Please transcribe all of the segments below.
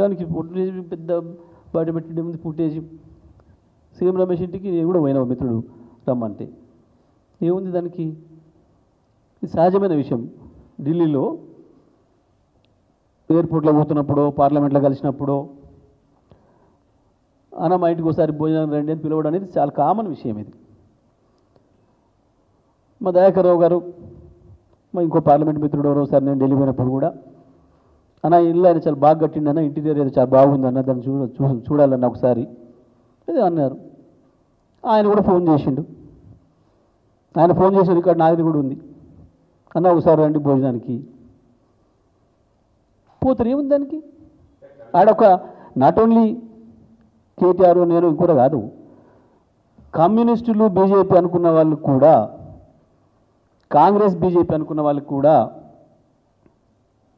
దానికి ఫుటేజ్ పెద్ద బయట పెట్టే ముందు ఫుటేజ్ సీఎం రమేష్ ఇంటికి నేను కూడా పోయినా మిత్రుడు రమ్మంటే ఏముంది దానికి? ఇది సహజమైన విషయం. ఢిల్లీలో ఎయిర్పోర్ట్లో పోతున్నప్పుడు పార్లమెంట్లో కలిసినప్పుడు అన్న మా ఇంటికి ఒకసారి భోజనం రండి అని పిలవడం అనేది చాలా కామన్ విషయం. ఇది మా దయాకర్ రావు గారు మా ఇంకో పార్లమెంట్ మిత్రుడు ఒకసారి నేను ఢిల్లీ పోయినప్పుడు కూడా అన్న ఇల్లు ఆయన చాలా బాగా కట్టిండన్న, ఇంటీరియర్ ఏదో చాలా బాగుందన్న, దాన్ని చూడాలన్న ఒకసారి అదే అన్నారు. ఆయన కూడా ఫోన్ చేసిండు. ఆయన ఫోన్ చేసిన రికార్డు నాది కూడా ఉంది. అన్న ఒకసారి రండి భోజనానికి. పోతారు, ఏముంది దానికి? ఆడొక నాట్ ఓన్లీ కేటీఆర్ నేను ఇంకోటి కాదు, కమ్యూనిస్టులు బీజేపీ అనుకున్న వాళ్ళు కూడా, కాంగ్రెస్ బీజేపీ అనుకున్న వాళ్ళకి కూడా,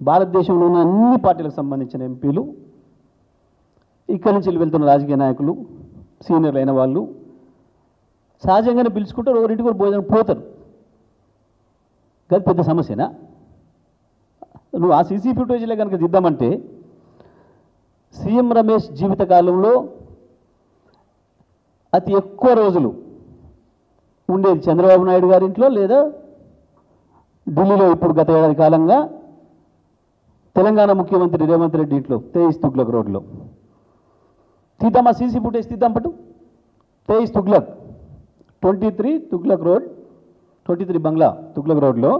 భారతదేశంలో ఉన్న అన్ని పార్టీలకు సంబంధించిన ఎంపీలు, ఇక్కడి నుంచి వెళ్తున్న రాజకీయ నాయకులు, సీనియర్లు అయిన వాళ్ళు సహజంగానే పిలుచుకుంటారు, ఒకరింటికి కూడా భోజనం పోతారు. అది పెద్ద సమస్యనా? నువ్వు ఆ సీసీ ఫుటేజ్లో కనుక దిద్దామంటే సీఎం రమేష్ జీవితకాలంలో అతి ఎక్కువ రోజులు ఉండేది చంద్రబాబు నాయుడు గారి ఇంట్లో లేదా ఢిల్లీలో. ఇప్పుడు గత ఏడాది కాలంగా తెలంగాణ ముఖ్యమంత్రి రేవంత్ రెడ్డి ఇంట్లో 23 తుగ్లక్ రోడ్లో తీద్దామా సీసీ ఫుటేజ్ తీద్దాం పట్టు. 23 తుగ్లక్ 23 తుగ్లక్ రోడ్, 23 బంగ్లా తుగ్లక్ రోడ్లో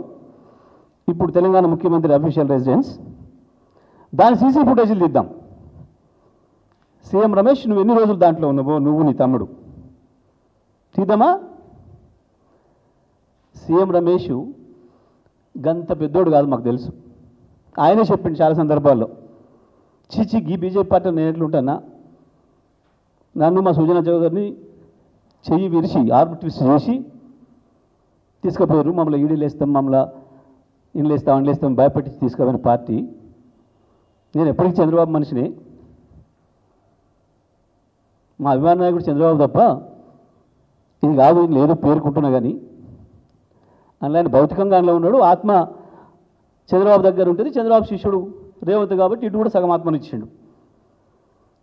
ఇప్పుడు తెలంగాణ ముఖ్యమంత్రి అఫీషియల్ రెసిడెన్స్, దాని సీసీ ఫుటేజీలు తీద్దాం. సీఎం రమేష్ నువ్వు ఎన్ని రోజులు దాంట్లో ఉన్నావో, నువ్వు నీ తమ్ముడు, తీద్దామా? సీఎం రమేష్ గంత పెద్దోడు కాదు, మాకు తెలుసు. ఆయనే చెప్పింది చాలా సందర్భాల్లో, చిచి గీ బీజేపీ పార్టీ నేను ఎట్లుంటానా, నన్ను మా సుజనా చౌదరిని చెయ్యి విరిచి ఆర్బిట్రిస్ట్ చేసి తీసుకుపోయారు, మమ్మల్ని ఈడీలు వేస్తాం, మమ్మల్ని ఇండ్లు వేస్తాం అండ్లు వేస్తాం భయపెట్టి తీసుకుపోయిన పార్టీ. నేను ఎప్పటికీ చంద్రబాబు మనిషిని, మా అభిమాన నాయకుడు చంద్రబాబు తప్ప ఇది కాదు లేదు పేర్కొంటున్నా. కానీ అందులో ఆయన భౌతికంగా అందులో ఉన్నాడు, ఆత్మ చంద్రబాబు దగ్గర ఉంటుంది. చంద్రబాబు శిష్యుడు రేవంత్ కాబట్టి ఇటు కూడా సగం ఆత్మనిచ్చిండు.